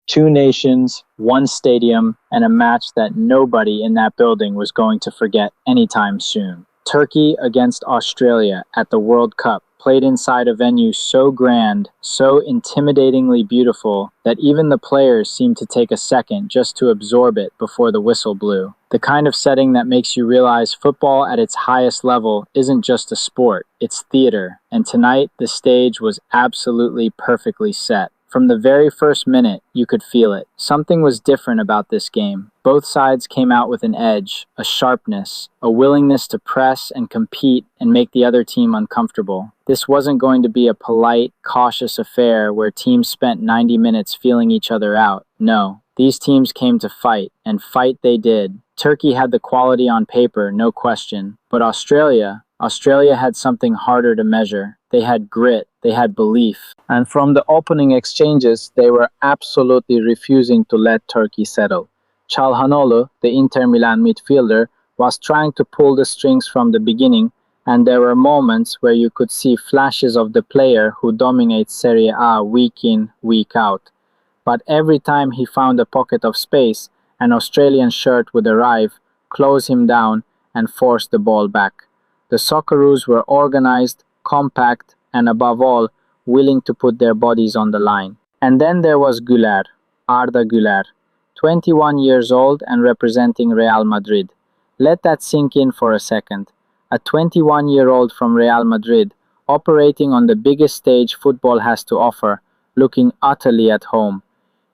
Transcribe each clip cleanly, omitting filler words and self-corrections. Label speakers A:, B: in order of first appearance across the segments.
A: Two nations, one stadium, and a match that nobody in that building was going to forget anytime soon. Turkey against Australia at the World Cup, played inside a venue so grand, so intimidatingly beautiful, that even the players seemed to take a second just to absorb it before the whistle blew. The kind of setting that makes you realize football at its highest level isn't just a sport, it's theater. And tonight, the stage was absolutely perfectly set. From the very first minute, you could feel it. Something was different about this game. Both sides came out with an edge, a sharpness, a willingness to press and compete and make the other team uncomfortable. This wasn't going to be a polite, cautious affair where teams spent 90 minutes feeling each other out. No, these teams came to fight, and fight they did. Turkey had the quality on paper, no question. But Australia had something harder to measure. They had grit, they had belief. And from the opening exchanges, they were absolutely refusing to let Turkey settle. Çalhanoğlu, the Inter Milan midfielder, was trying to pull the strings from the beginning, and there were moments where you could see flashes of the player who dominates Serie A week in, week out. But every time he found a pocket of space, an Australian shirt would arrive, close him down, and force the ball back. The Socceroos were organized, compact, and above all, willing to put their bodies on the line. And then there was Güler, Arda Güler, 21 years old and representing Real Madrid. Let that sink in for a second. A 21-year-old from Real Madrid, operating on the biggest stage football has to offer, looking utterly at home.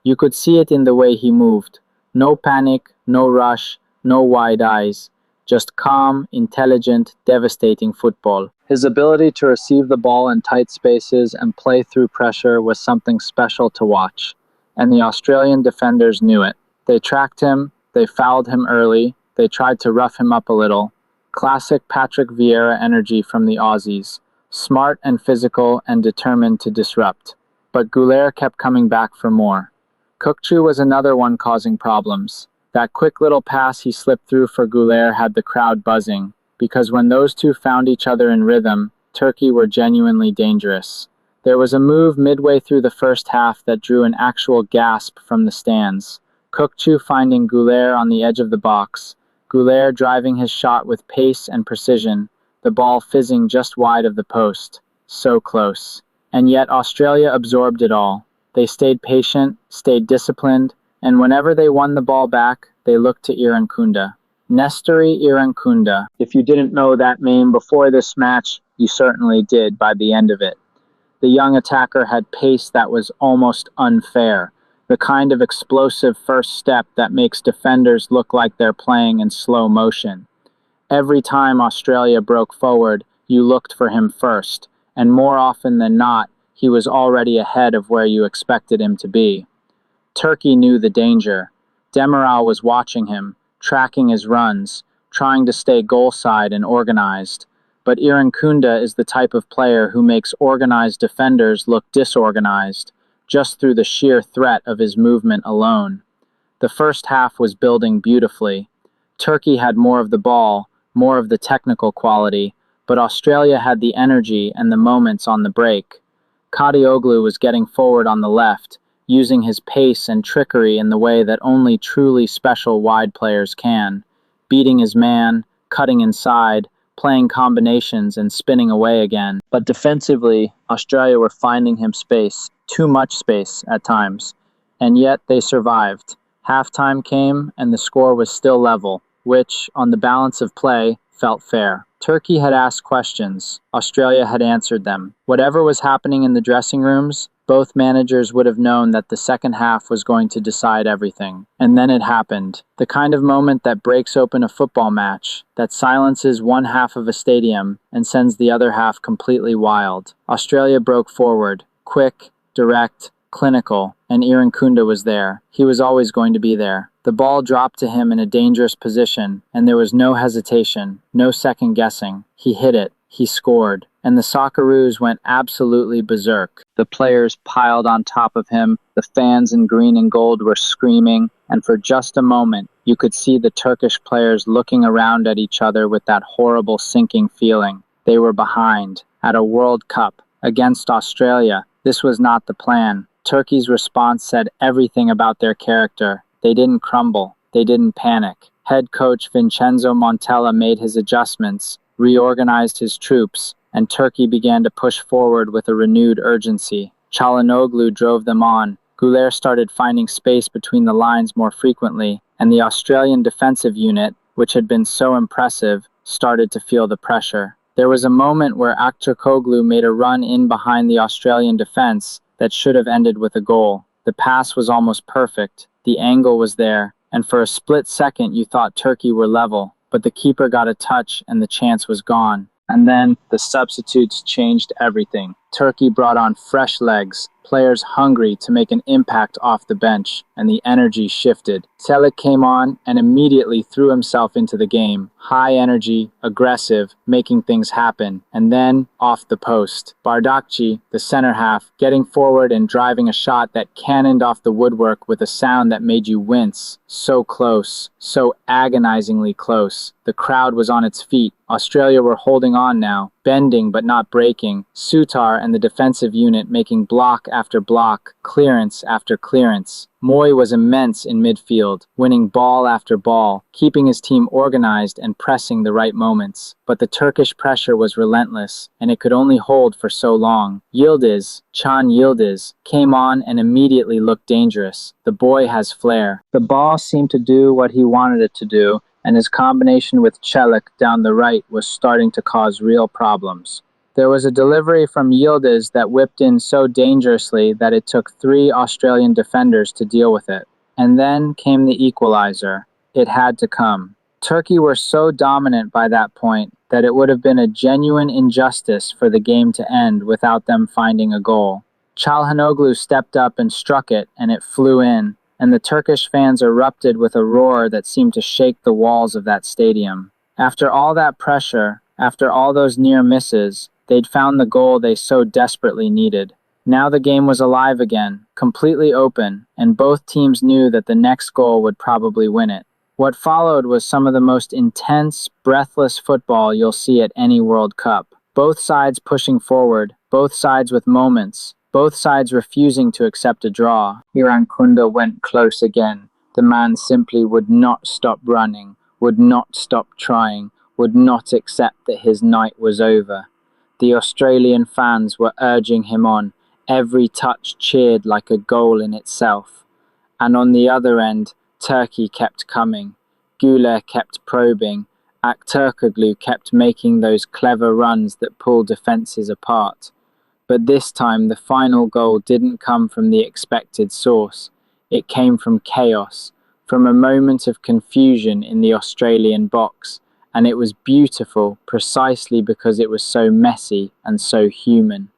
A: You could see it in the way he moved. No panic, no rush, no wide eyes. Just calm, intelligent, devastating football. His ability to receive the ball in tight spaces and play through pressure was something special to watch, and the Australian defenders knew it. They tracked him, they fouled him early, they tried to rough him up a little. Classic Patrick Vieira energy from the Aussies, smart and physical and determined to disrupt. But Güler kept coming back for more. Kukçu was another one causing problems. That quick little pass he slipped through for Güler had the crowd buzzing, because when those two found each other in rhythm, Turkey were genuinely dangerous. There was a move midway through the first half that drew an actual gasp from the stands. Kukçu finding Güler on the edge of the box, Güler driving his shot with pace and precision, the ball fizzing just wide of the post. So close. And yet Australia absorbed it all. They stayed patient, stayed disciplined, and whenever they won the ball back, they looked to Irankunda. Nestory Irankunda. If you didn't know that name before this match, you certainly did by the end of it. The young attacker had pace that was almost unfair, the kind of explosive first step that makes defenders look like they're playing in slow motion. Every time Australia broke forward, you looked for him first, and more often than not, he was already ahead of where you expected him to be. Turkey knew the danger. Demiral was watching him, tracking his runs, trying to stay goal-side and organized. But Irankunda is the type of player who makes organized defenders look disorganized, just through the sheer threat of his movement alone. The first half was building beautifully. Turkey had more of the ball, more of the technical quality, but Australia had the energy and the moments on the break. Kadioglu was getting forward on the left, using his pace and trickery in the way that only truly special wide players can, beating his man, cutting inside, playing combinations and spinning away again. But defensively, Australia were finding him space, too much space at times, and yet they survived. Halftime came and the score was still level, which, on the balance of play, felt fair. Turkey had asked questions. Australia had answered them. Whatever was happening in the dressing rooms, both managers would have known that the second half was going to decide everything. And then it happened. The kind of moment that breaks open a football match, that silences one half of a stadium and sends the other half completely wild. Australia broke forward, quick, direct, clinical, and Irankunda was there. He was always going to be there. The ball dropped to him in a dangerous position, and there was no hesitation, no second guessing. He hit it. He scored. And the Socceroos went absolutely berserk. The players piled on top of him, the fans in green and gold were screaming, and for just a moment, you could see the Turkish players looking around at each other with that horrible sinking feeling. They were behind, at a World Cup, against Australia. This was not the plan. Turkey's response said everything about their character. They didn't crumble. They didn't panic. Head coach Vincenzo Montella made his adjustments, reorganized his troops, and Turkey began to push forward with a renewed urgency. Çalhanoğlu drove them on. Güler started finding space between the lines more frequently, and the Australian defensive unit, which had been so impressive, started to feel the pressure. There was a moment where Aktürkoğlu made a run in behind the Australian defense that should have ended with a goal. The pass was almost perfect, the angle was there, and for a split second you thought Turkey were level, but the keeper got a touch and the chance was gone. And then the substitutes changed everything. Turkey brought on fresh legs, players hungry to make an impact off the bench, and the energy shifted. Çelik came on and immediately threw himself into the game. High energy, aggressive, making things happen. And then, off the post, Bardakçı, the center half, getting forward and driving a shot that cannoned off the woodwork with a sound that made you wince. So close, so agonizingly close. The crowd was on its feet. Australia were holding on now, bending but not breaking. Sutar and the defensive unit making block after block, clearance after clearance. Moy was immense in midfield, winning ball after ball, keeping his team organized and pressing the right moments. But the Turkish pressure was relentless, and it could only hold for so long. Can Yildiz, came on and immediately looked dangerous. The boy has flair. The ball seemed to do what he wanted it to do, and his combination with Çelik down the right was starting to cause real problems. There was a delivery from Yildiz that whipped in so dangerously that it took 3 Australian defenders to deal with it. And then came the equalizer. It had to come. Turkey were so dominant by that point that it would have been a genuine injustice for the game to end without them finding a goal. Çalhanoğlu stepped up and struck it, and it flew in, and the Turkish fans erupted with a roar that seemed to shake the walls of that stadium. After all that pressure, after all those near misses, they'd found the goal they so desperately needed. Now the game was alive again, completely open, and both teams knew that the next goal would probably win it. What followed was some of the most intense, breathless football you'll see at any World Cup. Both sides pushing forward, both sides with moments, both sides refusing to accept a draw. Irankunda went close again. The man simply would not stop running, would not stop trying, would not accept that his night was over. The Australian fans were urging him on. Every touch cheered like a goal in itself. And on the other end, Turkey kept coming. Güler kept probing. Aktürkoğlu kept making those clever runs that pull defences apart. But this time the final goal didn't come from the expected source. It came from chaos, from a moment of confusion in the Australian box. And it was beautiful precisely because it was so messy and so human.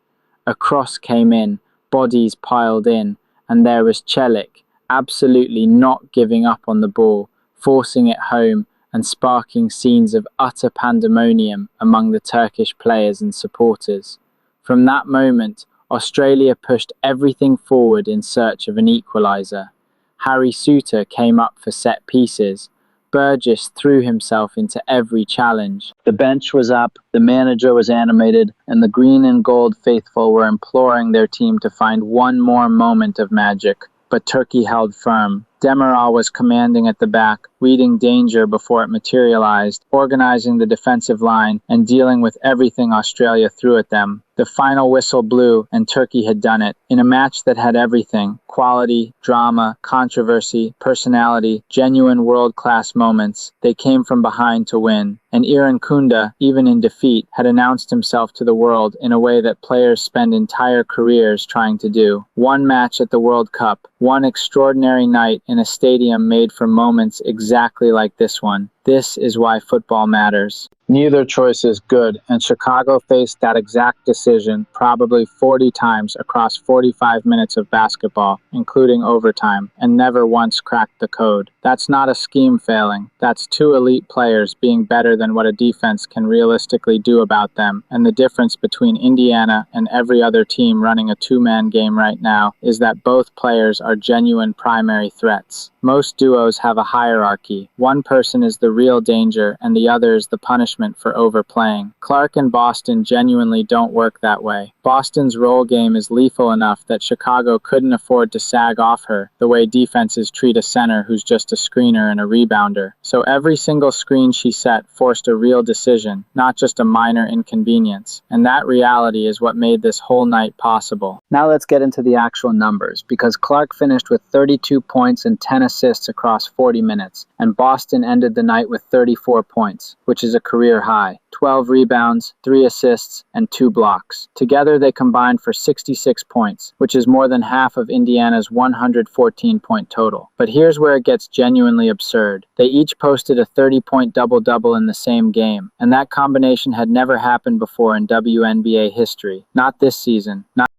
A: A cross came in, bodies piled in, and there was Çelik, absolutely not giving up on the ball, forcing it home and sparking scenes of utter pandemonium among the Turkish players and supporters. From that moment, Australia pushed everything forward in search of an equaliser. Harry Suter came up for set pieces. Burgess threw himself into every challenge. The bench was up, the manager was animated, and the green and gold faithful were imploring their team to find one more moment of magic. But Turkey held firm. Demiral was commanding at the back, reading danger before it materialized, organizing the defensive line, and dealing with everything Australia threw at them. The final whistle blew, and Turkey had done it. In a match that had everything: quality, drama, controversy, personality, genuine world-class moments. They came from behind to win. And Irankunda, even in defeat, had announced himself to the world in a way that players spend entire careers trying to do. One match at the World Cup, one extraordinary night in a stadium made for moments exactly like this one. This is why football matters. Neither choice is good, and Chicago faced that exact decision probably 40 times across 45 minutes of basketball, including overtime, and never once cracked the code. That's not a scheme failing. That's 2 elite players being better than what a defense can realistically do about them, and the difference between Indiana and every other team running a 2-man game right now is that both players are genuine primary threats. Most duos have a hierarchy. One person is the real danger, and the other is the punishment punishment for overplaying. Clark and Boston genuinely don't work that way. Boston's roll game is lethal enough that Chicago couldn't afford to sag off her the way defenses treat a center who's just a screener and a rebounder. So every single screen she set forced a real decision, not just a minor inconvenience. And that reality is what made this whole night possible. Now let's get into the actual numbers, because Clark finished with 32 points and 10 assists across 40 minutes, and Boston ended the night with 34 points, which is a career high, 12 rebounds, 3 assists, and 2 blocks. Together they combined for 66 points, which is more than half of Indiana's 114-point total. But here's where it gets genuinely absurd. They each posted a 30-point double-double in the same game, and that combination had never happened before in WNBA history. Not this season, not